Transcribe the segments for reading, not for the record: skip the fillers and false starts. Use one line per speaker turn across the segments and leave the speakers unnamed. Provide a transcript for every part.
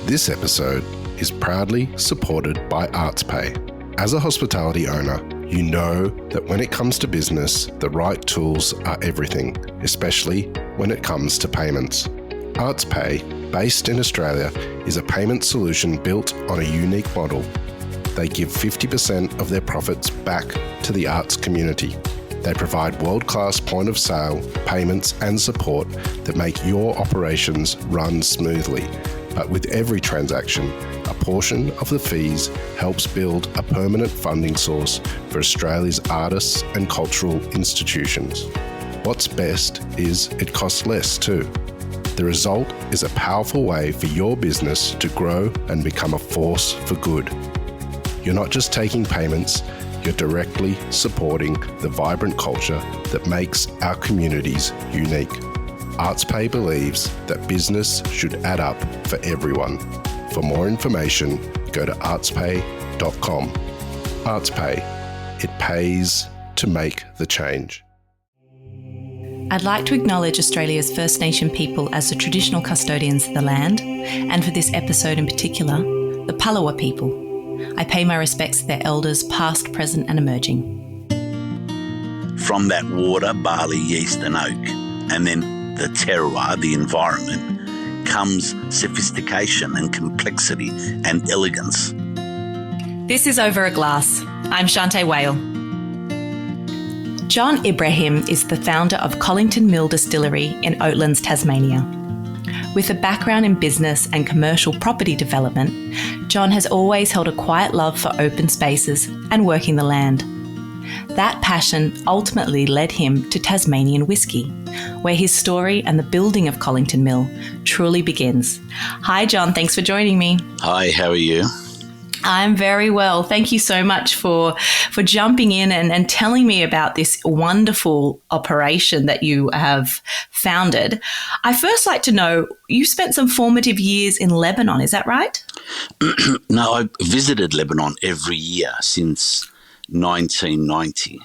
This episode is proudly supported by ArtsPay. As a hospitality owner, you know that when it comes to business, the right tools are everything, especially when it comes to payments. ArtsPay, based in Australia, is a payment solution built on a unique model. They give 50% of their profits back to the arts community. They provide world-class point-of-sale, payments and support that make your operations run smoothly. But with every transaction, a portion of the fees helps build a permanent funding source for Australia's artists and cultural institutions. What's best is it costs less too. The result is a powerful way for your business to grow and become a force for good. You're not just taking payments, you're directly supporting the vibrant culture that makes our communities unique. ArtsPay believes that business should add up for everyone. For more information, go to artspay.com. ArtsPay. It pays to make the change.
I'd like to acknowledge Australia's First Nation people as the traditional custodians of the land, and for this episode in particular, the Palawa people. I pay my respects to their elders, past, present and emerging.
From that water, barley, yeast and oak, and then the terroir, the environment, comes sophistication and complexity and elegance.
This is Over a Glass. I'm Shanteh Wale. John Ibrahim is the founder of Callington Mill Distillery in Oatlands, Tasmania. With a background in business and commercial property development, John has always held a quiet love for open spaces and working the land. That passion ultimately led him to Tasmanian whisky, where his story and the building of Callington Mill truly begins. Hi, John. Thanks for joining me.
Hi, how are you?
I'm very well. Thank you so much for jumping in and telling me about this wonderful operation that you have founded. I first like to know, you spent some formative years in Lebanon, is that right?
No, I visited Lebanon every year since 1990.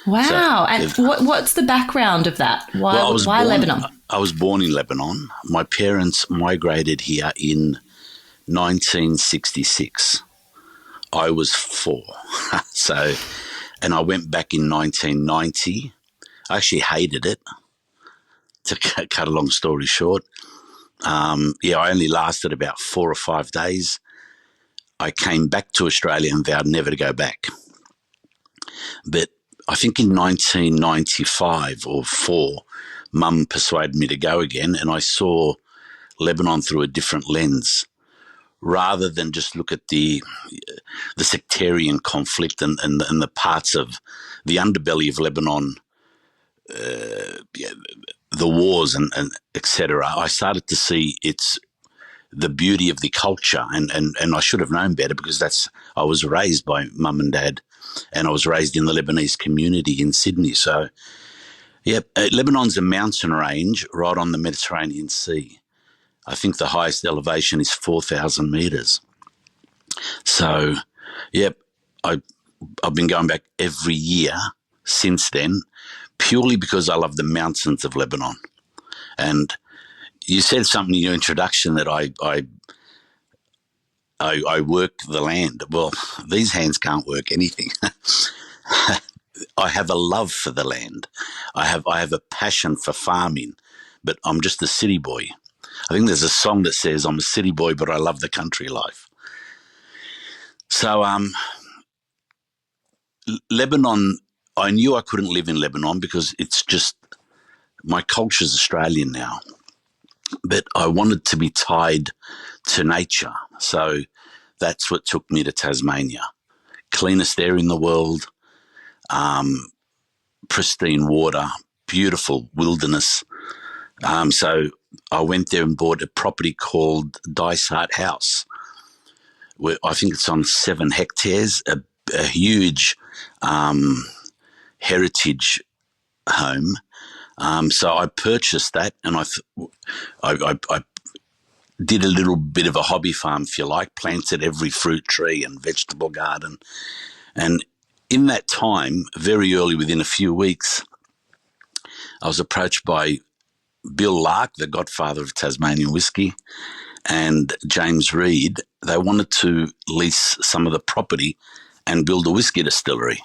Wow. And what's the background of that? Why Lebanon?
I was born in Lebanon. My parents migrated here in 1966. I was 4. And I went back in 1990. I actually hated it, to cut a long story short. I only lasted about 4 or 5 days. I came back to Australia and vowed never to go back. But I think in 1995 or 4, Mum persuaded me to go again, and I saw Lebanon through a different lens, rather than just look at the sectarian conflict and the parts of the underbelly of Lebanon, the wars and etc. I started to see the beauty of the culture, and I should have known better, because I was raised by Mum and Dad, and I was raised in the Lebanese community in Sydney. So, Lebanon's a mountain range right on the Mediterranean Sea. I think the highest elevation is 4,000 metres. So, I've been going back every year since then, purely because I love the mountains of Lebanon. And you said something in your introduction that I work the land. Well, these hands can't work anything. I have a love for the land. I have a passion for farming, but I'm just a city boy. I think there's a song that says, I'm a city boy, but I love the country life. So Lebanon, I knew I couldn't live in Lebanon because it's just, my culture's Australian now. But I wanted to be tied to nature. So that's what took me to Tasmania. Cleanest air in the world, pristine water, beautiful wilderness. So I went there and bought a property called Dysart House, where I think it's on 7 hectares, a huge heritage home. So I purchased that, and I did a little bit of a hobby farm, if you like, planted every fruit tree and vegetable garden. And in that time, very early, within a few weeks, I was approached by Bill Locke, the godfather of Tasmanian whisky, and James Reed, they wanted to lease some of the property and build a whiskey distillery.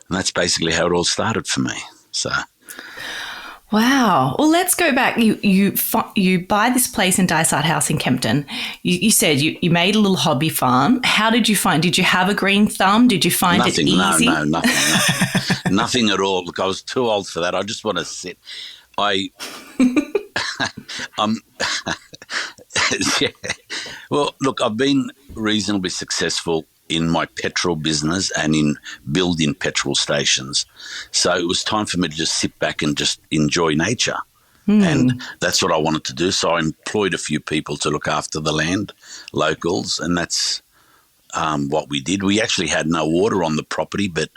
And that's basically how it all started for me. So,
wow. Well, let's go back. You buy this place in Dysart House in Kempton. You said you made a little hobby farm. How did you find? Did you have a green thumb? Did you find
nothing,
it easy?
No, nothing. Nothing at all. Look, I was too old for that. I just want to sit. Yeah. Well, look, I've been reasonably successful in my petrol business and in building petrol stations. So it was time for me to just sit back and just enjoy nature. And that's what I wanted to do. So I employed a few people to look after the land, locals, and that's what we did. We actually had no water on the property, but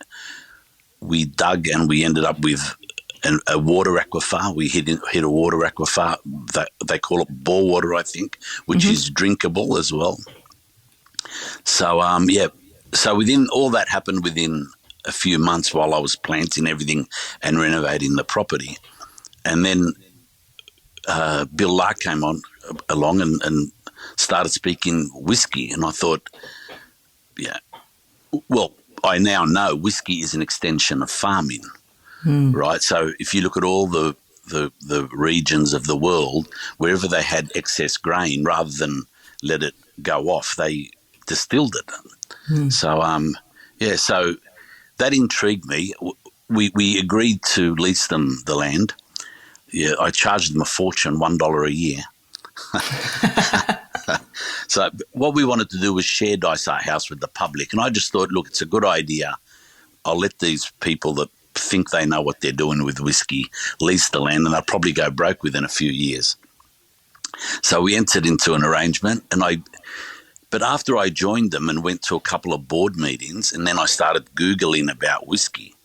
we dug and we ended up with a water aquifer. We hit a water aquifer. They call it bore water, I think, which is drinkable as well. So, so within all that happened within a few months while I was planting everything and renovating the property. And then Bill Locke came along and started speaking whiskey. And I thought, well, I now know whiskey is an extension of farming, right? So if you look at all the regions of the world, wherever they had excess grain, rather than let it go off, they distilled it. So, so that intrigued me. We agreed to lease them the land. Yeah, I charged them a fortune, $1 a year. So what we wanted to do was share Dysart House with the public. And I just thought, look, it's a good idea. I'll let these people that think they know what they're doing with whiskey lease the land, and they'll probably go broke within a few years. So we entered into an arrangement, but after I joined them and went to a couple of board meetings, and then I started Googling about whiskey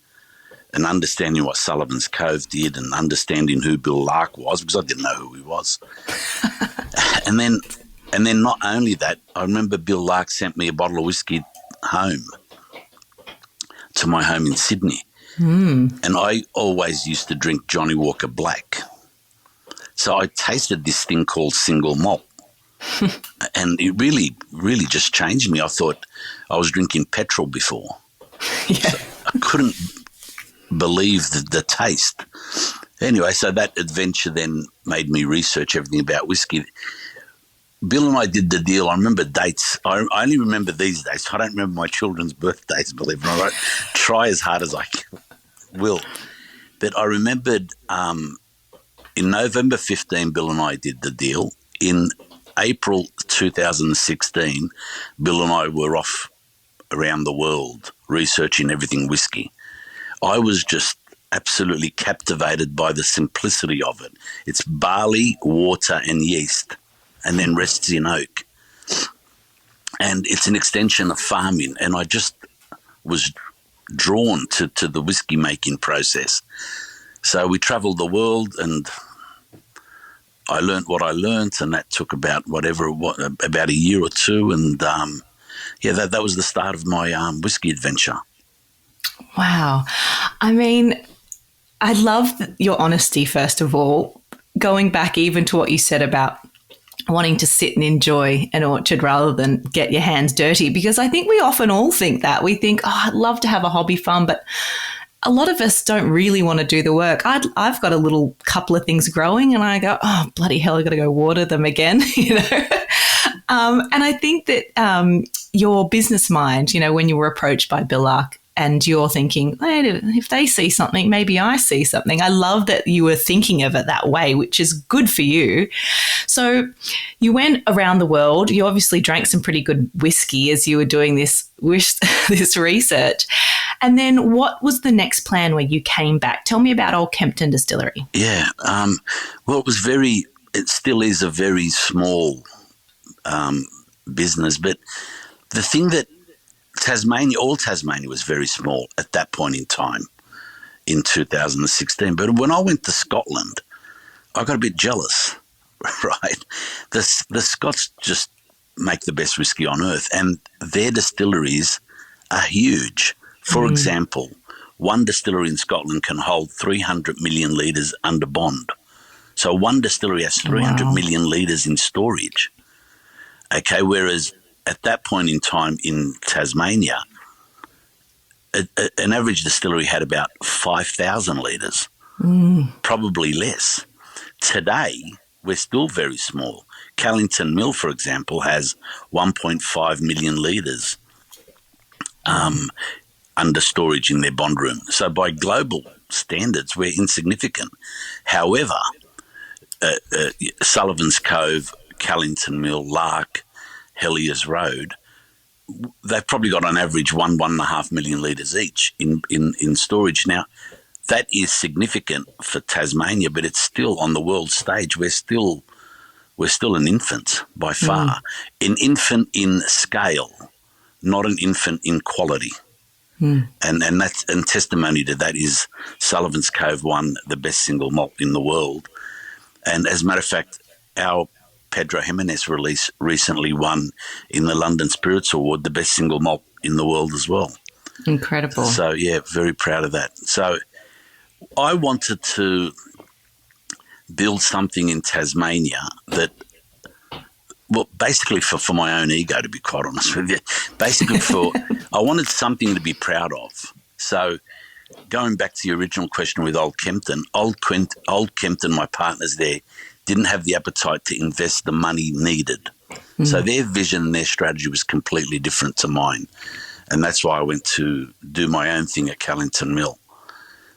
and understanding what Sullivan's Cove did and understanding who Bill Locke was, because I didn't know who he was. And then not only that, I remember Bill Locke sent me a bottle of whiskey home to my home in Sydney. And I always used to drink Johnny Walker Black. So I tasted this thing called single malt. And it really, really just changed me. I thought I was drinking petrol before. So I couldn't believe the taste. Anyway, so that adventure then made me research everything about whiskey. Bill and I did the deal. I remember dates. I only remember these dates. I don't remember my children's birthdays, believe it or not. Try as hard as I will. But I remembered in November 15, Bill and I did the deal. In April 2016, Bill and I were off around the world researching everything whiskey. I was just absolutely captivated by the simplicity of it. It's barley, water and yeast, and then rests in oak. And it's an extension of farming. And I just was drawn to the whiskey making process. So we travelled the world, and I learnt what I learnt, and that took about about a year or two. And that was the start of my whiskey adventure.
Wow. I mean, I love your honesty, first of all, going back even to what you said about wanting to sit and enjoy an orchard rather than get your hands dirty, because I think we often all think that. We think, I'd love to have a hobby farm, but a lot of us don't really want to do the work. I've got a little couple of things growing and I go, oh, bloody hell, I've got to go water them again, And I think that your business mind, when you were approached by Bill Locke, and you're thinking, hey, if they see something, maybe I see something. I love that you were thinking of it that way, which is good for you. So you went around the world. You obviously drank some pretty good whiskey as you were doing this research. And then what was the next plan where you came back? Tell me about Old Kempton Distillery.
Yeah. Well, it still is a very small business. But the thing that all Tasmania was very small at that point in time in 2016. But when I went to Scotland, I got a bit jealous, right? The Scots just make the best whiskey on earth, and their distilleries are huge. For example, one distillery in Scotland can hold 300 million litres under bond. So one distillery has 300 million litres in storage. Okay, whereas at that point in time in Tasmania, an average distillery had about 5,000 litres, probably less. Today, we're still very small. Callington Mill, for example, has 1.5 million litres under storage in their bond room. So by global standards, we're insignificant. However, Sullivan's Cove, Callington Mill, Locke, Helliers Road, they've probably got on average 1.5 million litres each in storage. Now, that is significant for Tasmania, but it's still on the world stage. We're still an infant by far. An infant in scale, not an infant in quality. And testimony to that is Sullivan's Cove won the best single malt in the world. And as a matter of fact, our Pedro Jimenez release recently won in the London Spirits Award the best single malt in the world as well.
Incredible.
So, yeah, very proud of that. So I wanted to build something in Tasmania that, well, basically for my own ego, to be quite honest with you, basically I wanted something to be proud of. So going back to your original question with Old Kempton, Old Kempton, my partners there, didn't have the appetite to invest the money needed. So their vision and their strategy was completely different to mine. And that's why I went to do my own thing at Callington Mill.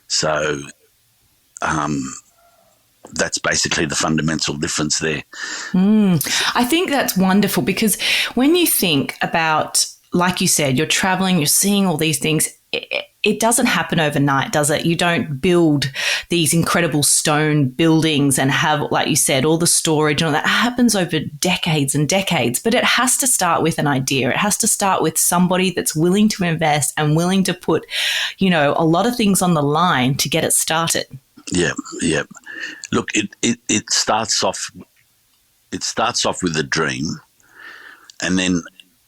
So that's basically the fundamental difference there.
I think that's wonderful, because when you think about, like you said, you're traveling, you're seeing all these things, it doesn't happen overnight, does it? You don't build these incredible stone buildings and have, like you said, all the storage and all that. It happens over decades and decades, but it has to start with an idea. It has to start with somebody that's willing to invest and willing to put, a lot of things on the line to get it started.
Yeah. Look, it starts off with a dream, and then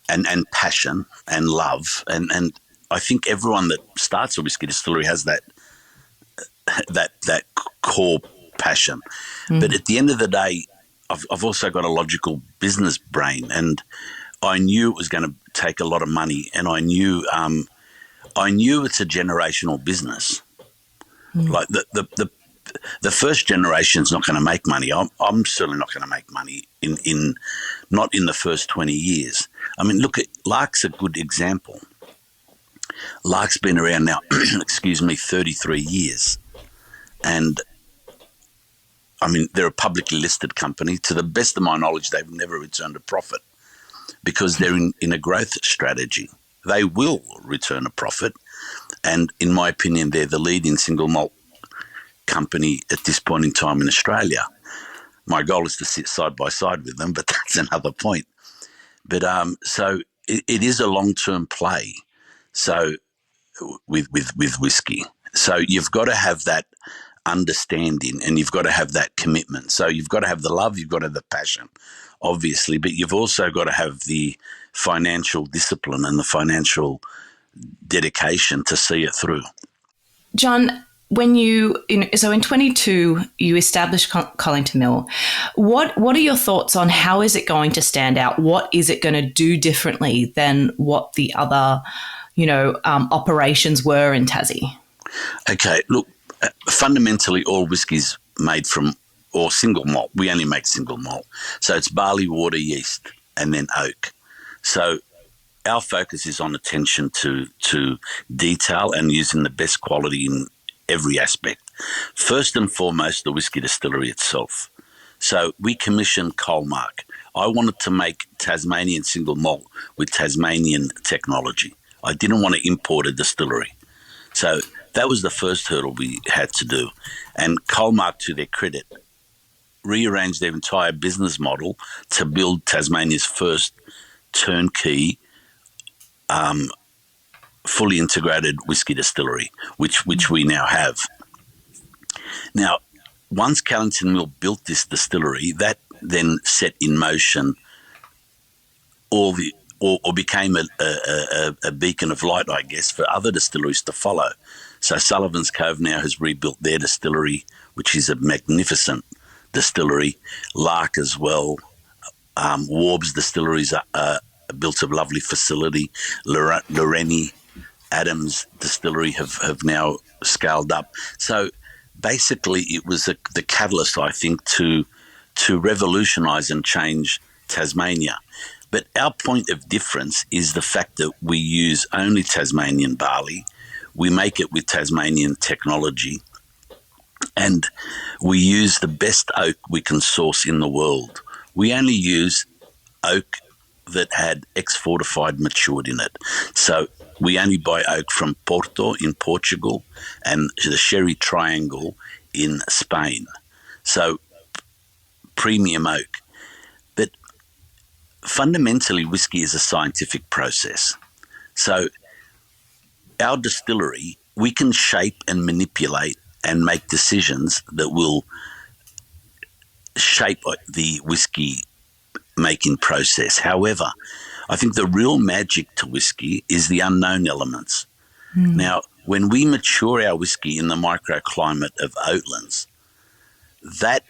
and passion and love, and I think everyone that starts a whiskey distillery has that core passion. But at the end of the day, I've also got a logical business brain, and I knew it was going to take a lot of money, and I knew it's a generational business. Like the first generation's not going to make money. I'm certainly not going to make money not in the first 20 years. I mean, look at Locke's a good example. Locke's been around now, 33 years. And, I mean, they're a publicly listed company. To the best of my knowledge, they've never returned a profit because they're in a growth strategy. They will return a profit. And in my opinion, they're the leading single malt company at this point in time in Australia. My goal is to sit side by side with them, but that's another point. But so it is a long-term play. So with whiskey, so you've got to have that understanding, and you've got to have that commitment. So you've got to have the love, you've got to have the passion, obviously, but you've also got to have the financial discipline and the financial dedication to see it through.
John, when so in 22 you established Callington Mill, what are your thoughts on how is it going to stand out? What is it going to do differently than what the other, operations were in Tassie? Okay,
look, fundamentally all whiskey's made from or single malt. We only make single malt, so it's barley, water, yeast, and then oak. So our focus is on attention to detail and using the best quality in every aspect. First and foremost, the whiskey distillery itself. So we commissioned Colmark. I wanted to make Tasmanian single malt with Tasmanian technology. I didn't want to import a distillery. So that was the first hurdle we had to do. And Colmark, to their credit, rearranged their entire business model to build Tasmania's first turnkey fully integrated whiskey distillery, which we now have. Now, once Callington Mill built this distillery, that then set in motion or became a beacon of light, I guess, for other distilleries to follow. So Sullivan's Cove now has rebuilt their distillery, which is a magnificent distillery. Locke as well. Warbs Distilleries built a lovely facility. Loreni Adams Distillery have now scaled up. So basically it was the catalyst, I think, to revolutionise and change Tasmania. But our point of difference is the fact that we use only Tasmanian barley. We make it with Tasmanian technology, and we use the best oak we can source in the world. We only use oak that had ex-fortified matured in it. So we only buy oak from Porto in Portugal and the Sherry Triangle in Spain. So premium oak. But fundamentally, whiskey is a scientific process. So our distillery, we can shape and manipulate and make decisions that will shape the whiskey making process. However, I think the real magic to whiskey is the unknown elements. Now, when we mature our whiskey in the microclimate of Oatlands, that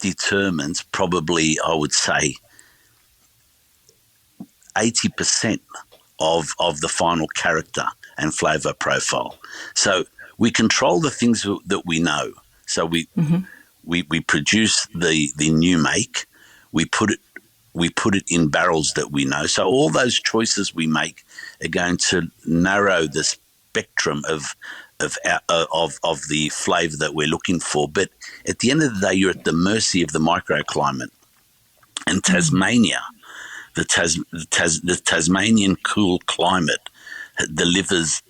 determines probably, I would say, 80% of the final character and flavour profile. So we control the things that we know. So we produce the new make, we put it in barrels that we know. So all those choices we make are going to narrow the spectrum of the flavour that we're looking for. But at the end of the day, you're at the mercy of the microclimate. And Tasmania, the Tasmanian cool climate delivers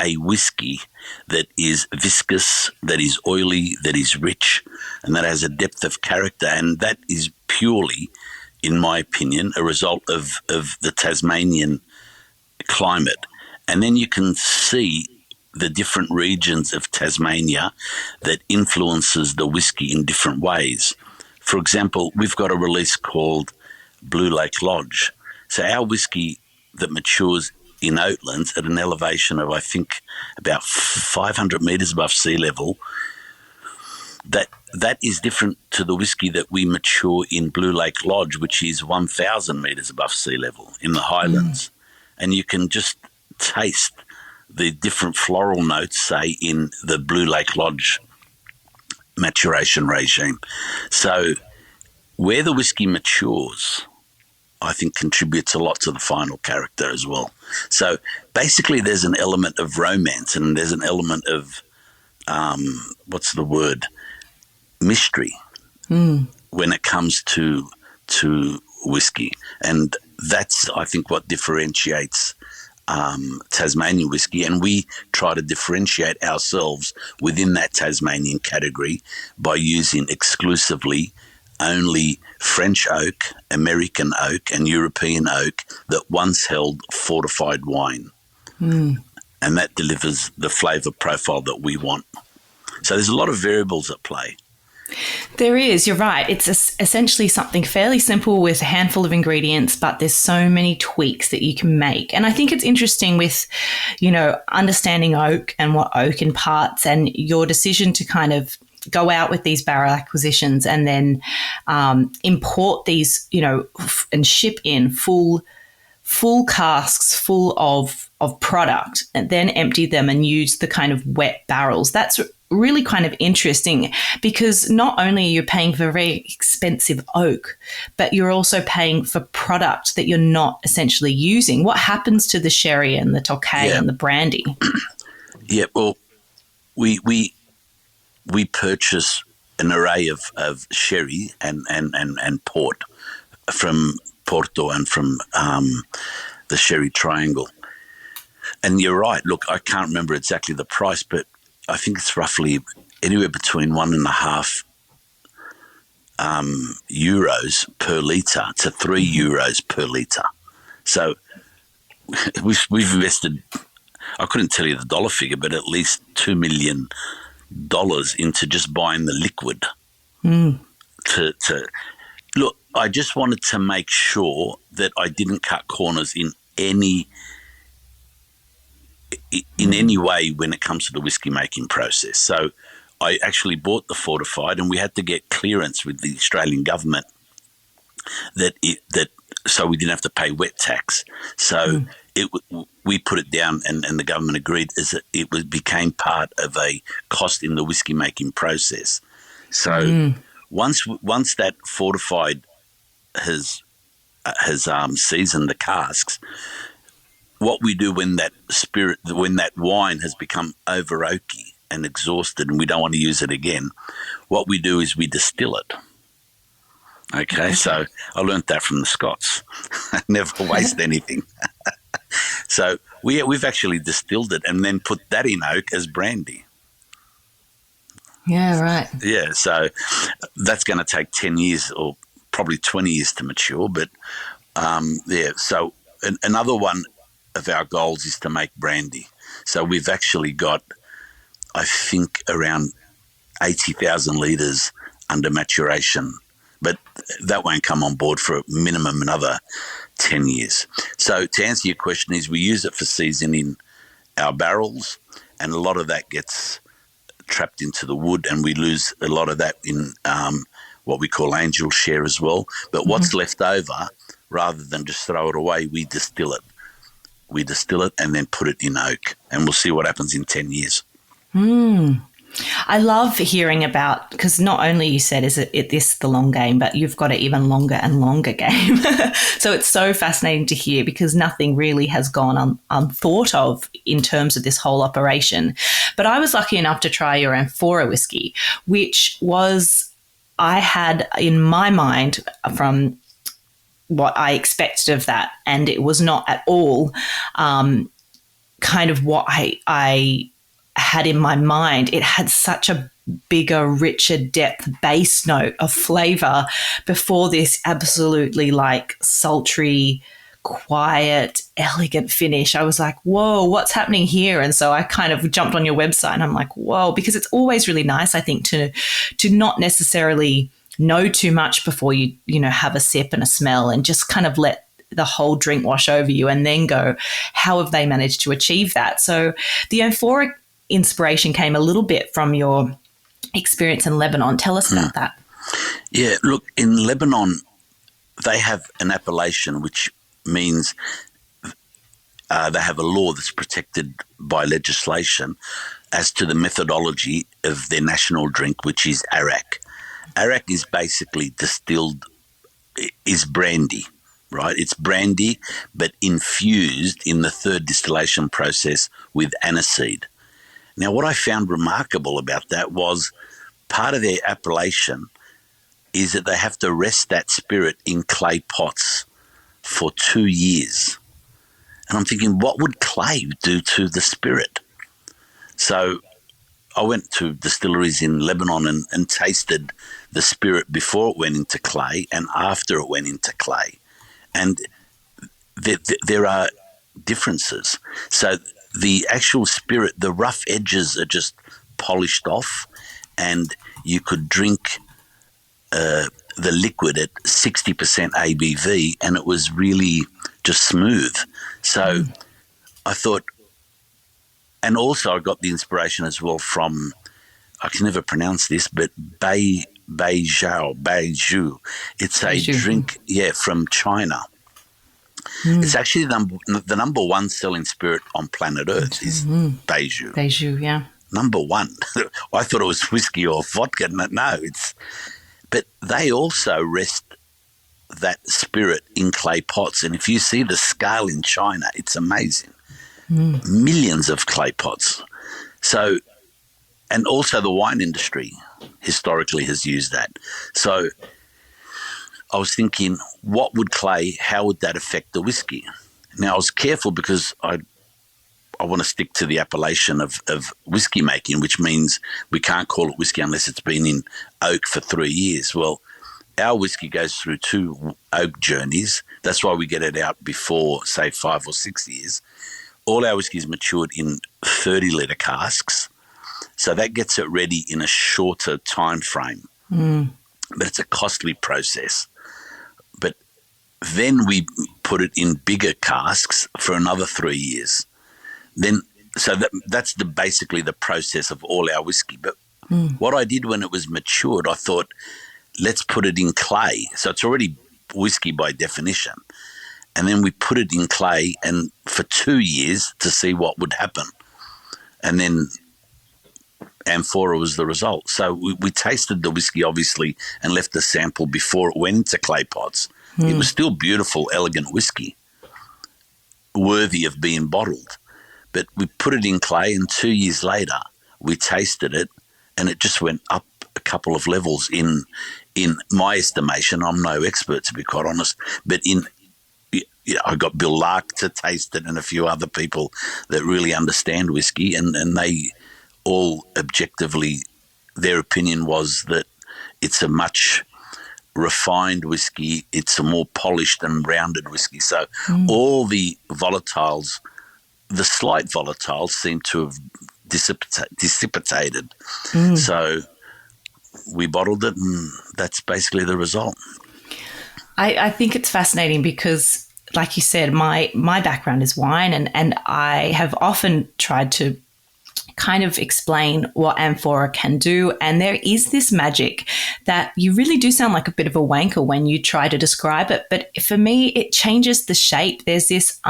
a whiskey that is viscous, that is oily, that is rich, and that has a depth of character. And that is purely, in my opinion, a result of the Tasmanian climate. And then you can see the different regions of Tasmania that influences the whiskey in different ways. For example, we've got a release called Blue Lake Lodge. So our whiskey that matures in Oatlands at an elevation of, I think, about 500 metres above sea level, that is different to the whiskey that we mature in Blue Lake Lodge, which is 1,000 metres above sea level in the highlands. And you can just taste the different floral notes, say, in the Blue Lake Lodge maturation regime. So where the whiskey matures, I think, contributes a lot to the final character as well. So basically there's an element of romance and there's an element of, mystery when it comes to whiskey. And that's, I think, what differentiates Tasmanian whiskey, and we try to differentiate ourselves within that Tasmanian category by using exclusively only French oak, American oak, and European oak that once held fortified wine. And that delivers the flavour profile that we want. So there's a lot of variables at play.
There is, you're right. It's essentially something fairly simple with a handful of ingredients, but there's so many tweaks that you can make. And I think it's interesting with, understanding oak and what oak imparts and your decision to kind of go out with these barrel acquisitions and then import these, and ship in full casks full of product and then empty them and use the kind of wet barrels. That's really kind of interesting because not only are you paying for very expensive oak, but you're also paying for product that you're not essentially using. What happens to the sherry and the Tokay and the brandy?
Yeah, well, we purchase an array of sherry and port from Porto and from the Sherry Triangle. And you're right. Look, I can't remember exactly the price, but I think it's roughly anywhere between €1.5 per litre to €3 per litre. So we've invested, I couldn't tell you the dollar figure, but at least $2 million into just buying the liquid. Look, I just wanted to make sure that I didn't cut corners in any way when it comes to the whiskey making process. So I actually bought the fortified, and we had to get clearance with the Australian government so we didn't have to pay wet tax. So we put it down, and the government agreed, is that became part of a cost in the whiskey making process. So once that fortified has seasoned the casks, what we do when that wine has become over oaky and exhausted and we don't want to use it again, what we do is we distill it. Okay, so I learnt that from the Scots. Never waste anything. So we've actually distilled it and then put that in oak as brandy.
Yeah, right.
Yeah, so that's going to take 10 years or probably 20 years to mature. But, so another one of our goals is to make brandy. So we've actually got, I think, around 80,000 litres under maturation. But that won't come on board for a minimum another 10 years. So to answer your question is we use it for seasoning our barrels, and a lot of that gets trapped into the wood, and we lose a lot of that in what we call angel share as well. But what's left over, rather than just throw it away, we distill it. We distill it and then put it in oak, and we'll see what happens in 10 years.
I love hearing about, because not only you said is it this the long game, but you've got an even longer and longer game. So it's so fascinating to hear, because nothing really has gone unthought of in terms of this whole operation. But I was lucky enough to try your amphora whiskey, which I had in my mind from what I expected of that, and it was not at all kind of what I had in my mind. It had such a bigger, richer depth base note of flavour before this absolutely like sultry, quiet, elegant finish. I was like, whoa, what's happening here? And so I kind of jumped on your website and I'm like, whoa, because it's always really nice, I think, to not necessarily know too much before you have a sip and a smell, and just kind of let the whole drink wash over you and then go, how have they managed to achieve that? So the amphora inspiration came a little bit from your experience in Lebanon. Tell us about that.
Yeah, look, in Lebanon, they have an appellation, which means they have a law that's protected by legislation as to the methodology of their national drink, which is arak. Arak is basically distilled, is brandy, right? It's brandy, but infused in the third distillation process with aniseed. Now, what I found remarkable about that was part of their appellation is that they have to rest that spirit in clay pots for 2 years. And I'm thinking, what would clay do to the spirit? So I went to distilleries in Lebanon and tasted the spirit before it went into clay and after it went into clay. And there are differences. So the actual spirit, the rough edges are just polished off, and you could drink the liquid at 60% ABV, and it was really just smooth. So I thought, and also I got the inspiration as well from, I can never pronounce this, but Beiju. It's a drink, from China. It's actually the number one selling spirit on planet Earth is Beiju.
Beiju, yeah.
Number one. I thought it was whiskey or vodka. No, but they also rest that spirit in clay pots. And if you see the scale in China, it's amazing. Millions of clay pots. So, and also the wine industry historically has used that. So I was thinking, what would clay, how would that affect the whiskey? Now, I was careful because I want to stick to the appellation of whiskey making, which means we can't call it whiskey unless it's been in oak for 3 years. Well, our whiskey goes through 2 oak journeys. That's why we get it out before, say, 5 or 6 years. All our whiskey is matured in 30-litre casks, so that gets it ready in a shorter time frame. But it's a costly process. But then we put it in bigger casks for another 3 years. Then, so that's basically the process of all our whiskey. But what I did when it was matured, I thought, let's put it in clay. So it's already whiskey by definition. And then we put it in clay and for 2 years to see what would happen. And then amphora was the result. So we tasted the whiskey, obviously, and left a sample before it went into clay pots. It was still beautiful, elegant whiskey, worthy of being bottled. But we put it in clay, and 2 years later, we tasted it, and it just went up a couple of levels in my estimation. I'm no expert, to be quite honest, but I got Bill Locke to taste it and a few other people that really understand whiskey, and they all objectively, their opinion was that it's a much refined whiskey, it's a more polished and rounded whiskey. So all the volatiles, the slight volatiles, seem to have dissipated. So we bottled it, and that's basically the result.
I think it's fascinating because, like you said, my background is wine, and I have often tried to kind of explain what amphora can do. And there is this magic that you really do sound like a bit of a wanker when you try to describe it. But for me, it changes the shape. There's this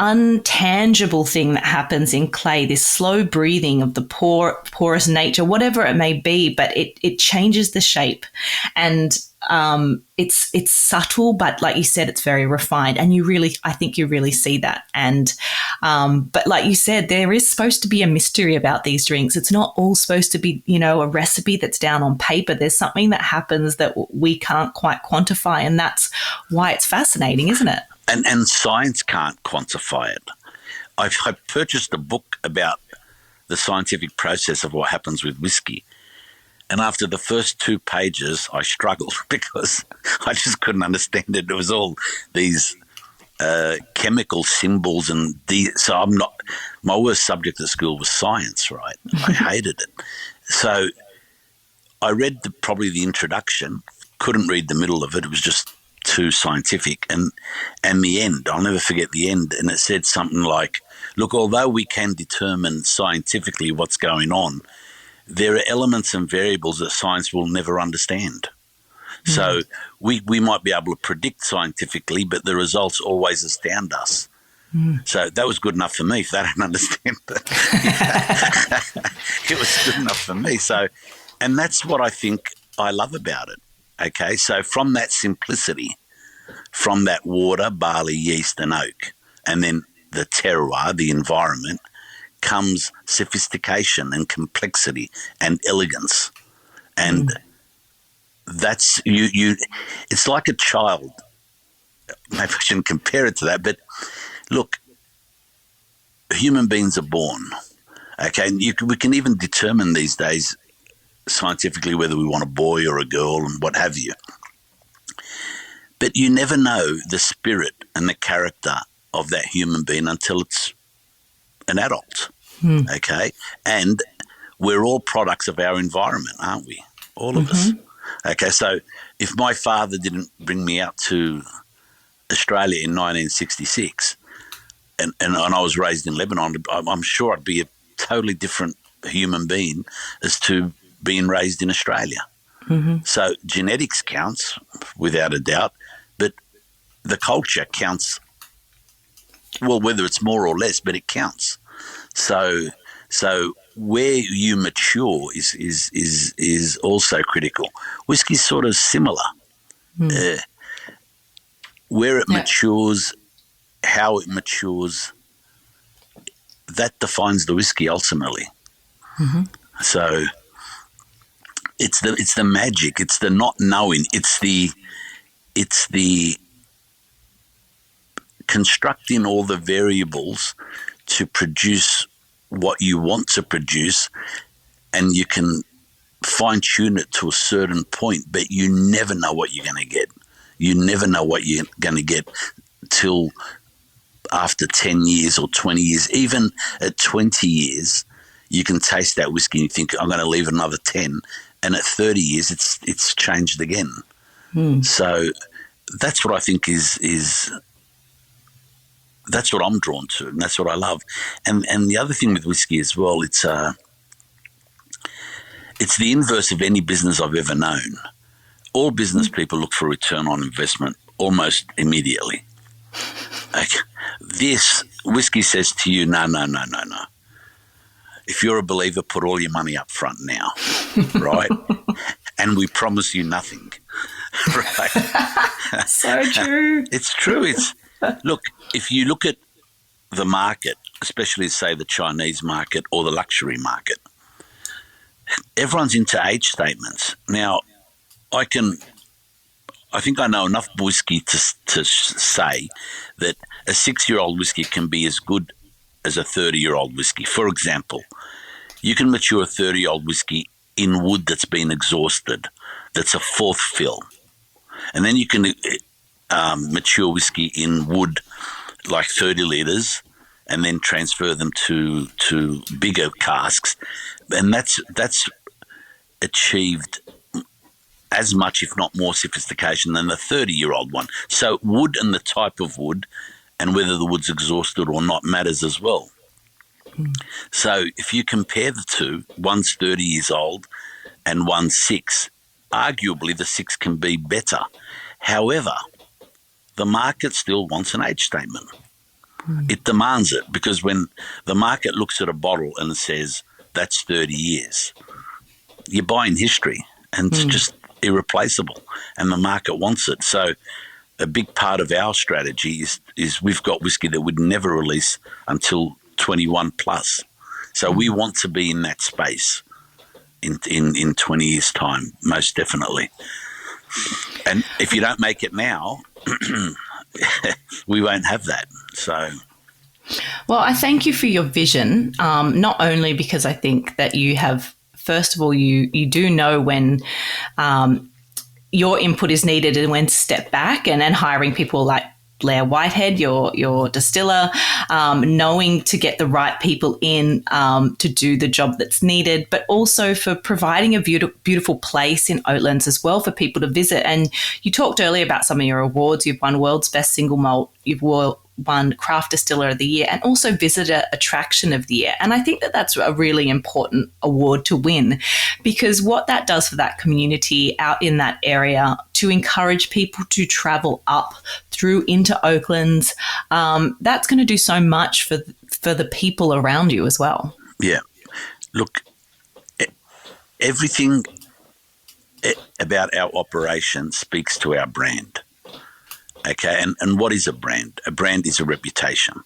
untangible thing that happens in clay, this slow breathing of the porous nature, whatever it may be, but it changes the shape. And it's subtle, but like you said, it's very refined, and I think you really see that. And but like you said, there is supposed to be a mystery about these drinks. It's not all supposed to be, a recipe that's down on paper. There's something that happens that we can't quite quantify, and that's why it's fascinating, isn't it?
And science can't quantify it. I purchased a book about the scientific process of what happens with whiskey. And after the first 2 pages, I struggled because I just couldn't understand it. It was all these chemical symbols, and so my worst subject at school was science, right? I hated it. So I read probably the introduction, couldn't read the middle of it. It was just too scientific. And the end, I'll never forget the end. And it said something like, look, although we can determine scientifically what's going on, there are elements and variables that science will never understand. So we might be able to predict scientifically, but the results always astound us. So that was good enough for me. If they don't understand it, it was good enough for me. So, and that's what I think I love about it. Okay, so from that simplicity, from that water, barley, yeast and oak, and then the terroir, the environment, comes sophistication and complexity and elegance. And that's you it's like a child. Maybe I shouldn't compare it to that, but look, human beings are born. Okay, and we can even determine these days scientifically whether we want a boy or a girl and what have you. But you never know the spirit and the character of that human being until it's an adult. Okay, and we're all products of our environment, aren't we? All of us. Okay, so if my father didn't bring me out to Australia in 1966 and I was raised in Lebanon, I'm sure I'd be a totally different human being as to being raised in Australia. So genetics counts without a doubt, but the culture counts, well, whether it's more or less, but it counts. So where you mature is also critical. Whiskey's sort of similar. Where it matures, how it matures, that defines the whiskey ultimately. So it's the magic, it's the not knowing, it's the constructing all the variables to produce what you want to produce, and you can fine-tune it to a certain point, but you never know what you're going to get. You never know what you're going to get till after 10 years or 20 years. Even at 20 years, you can taste that whiskey and you think, I'm going to leave another 10. And at 30 years, it's changed again. So that's what I think is that's what I'm drawn to, and that's what I love. And the other thing with whiskey as well, it's the inverse of any business I've ever known. all business people look for return on investment almost immediately. Okay. This whiskey says to you, no. If you're a believer, put all your money up front now, right? And we promise you nothing, right?
So true.
It's true. Look, if you look at the market, especially, say, the Chinese market or the luxury market, everyone's into age statements. Now, I think I know enough whiskey to say that a 6-year-old whiskey can be as good as a 30-year-old whiskey. For example, you can mature a 30-year-old whiskey in wood that's been exhausted, that's a fourth fill. And then you can mature whiskey in wood like 30 litres and then transfer them to bigger casks. And that's achieved as much, if not more, sophistication than the 30-year-old one. So wood and the type of wood and whether the wood's exhausted or not matters as well. So if you compare the two, one's 30 years old and one's 6, arguably the 6 can be better. However, the market still wants an age statement. It demands it, because when the market looks at a bottle and says, that's 30 years, you're buying history, and it's just irreplaceable, and the market wants it. So a big part of our strategy is we've got whiskey that we'd never release until 21 plus. So we want to be in that space in 20 years' time, most definitely. And if you don't make it now, we won't have that. So,
well, I thank you for your vision, not only because I think that you have, first of all, you do know when your input is needed and when to step back, and then hiring people like Blair Whitehead, your distiller, knowing to get the right people in to do the job that's needed, but also for providing a beautiful place in Oatlands as well for people to visit. And you talked earlier about some of your awards. You've won World's Best Single Malt, you've won Craft Distiller of the Year, and also Visitor Attraction of the Year. And I think that that's a really important award to win, because what that does for that community out in that area to encourage people to travel up through into Oatlands, that's going to do so much for the people around you as well.
Yeah. Look, everything about our operation speaks to our brand. Okay, and what is a brand? A brand is a reputation.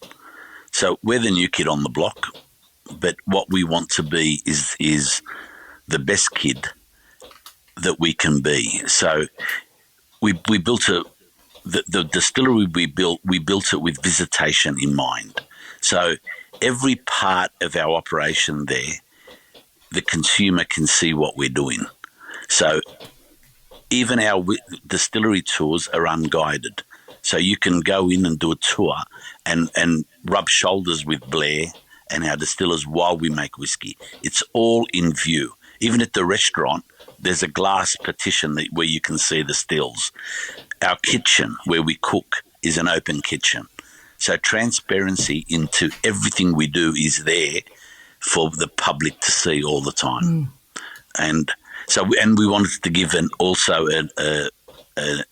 So we're the new kid on the block, but what we want to be is the best kid that we can be. So we built the distillery we built it with visitation in mind. So every part of our operation there, the consumer can see what we're doing. So even our distillery tours are unguided. So you can go in and do a tour and rub shoulders with Blair and our distillers while we make whiskey. It's all in view. Even at the restaurant, there's a glass partition where you can see the stills. Our kitchen, where we cook, is an open kitchen. So transparency into everything we do is there for the public to see all the time. And we wanted to give an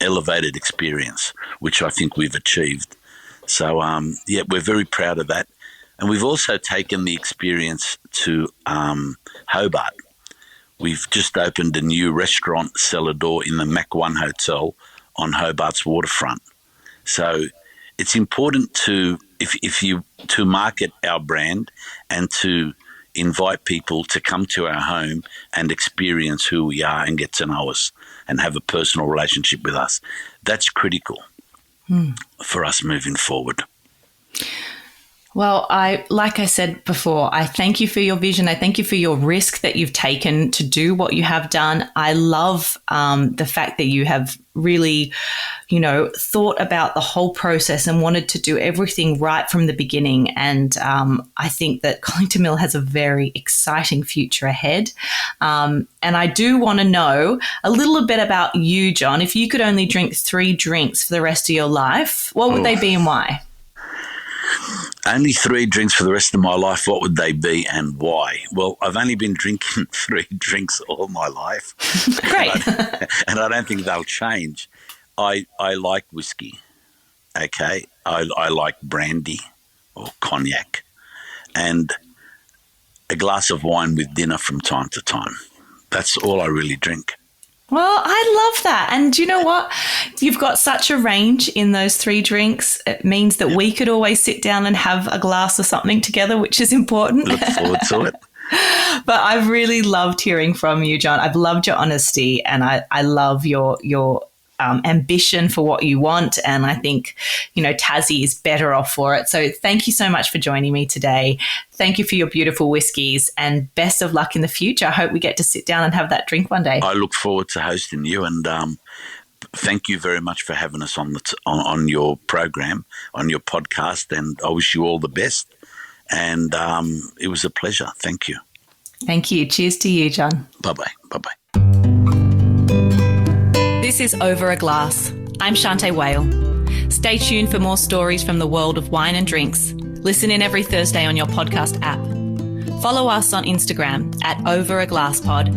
elevated experience, which I think we've achieved. So, we're very proud of that. And we've also taken the experience to Hobart. We've just opened a new restaurant, cellar door, in the Mac 1 Hotel on Hobart's waterfront. So it's important to market our brand and to invite people to come to our home and experience who we are and get to know us and have a personal relationship with us. That's critical for us moving forward.
Well, like I said before, I thank you for your vision. I thank you for your risk that you've taken to do what you have done. I love the fact that you have really, thought about the whole process and wanted to do everything right from the beginning. And I think that Callington Mill has a very exciting future ahead. And I do want to know a little bit about you, John. If you could only drink 3 drinks for the rest of your life, what would they be and why?
Only 3 drinks for the rest of my life. What would they be and why? Well, I've only been drinking 3 drinks all my life.
Great.
And I don't think they'll change. I like whiskey, okay? I like brandy or cognac and a glass of wine with dinner from time to time. That's all I really drink.
Well, I love that. And you know what? You've got such a range in those 3 drinks. It means that we could always sit down and have a glass of something together, which is important.
Look forward to it.
But I've really loved hearing from you, John. I've loved your honesty, and I love your ambition for what you want. And I think, Tassie is better off for it. So thank you so much for joining me today. Thank you for your beautiful whiskies, and best of luck in the future. I hope we get to sit down and have that drink one day.
I look forward to hosting you, and thank you very much for having us on your program, on your podcast, and I wish you all the best. And it was a pleasure. Thank you.
Thank you. Cheers to you, John.
Bye-bye. Bye-bye.
This is Over a Glass. I'm Shanteh Wale. Stay tuned for more stories from the world of wine and drinks. Listen in every Thursday on your podcast app. Follow us on Instagram @overaglasspod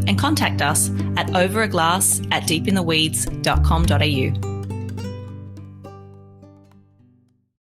and contact us at overaglass@deepintheweeds.com.au.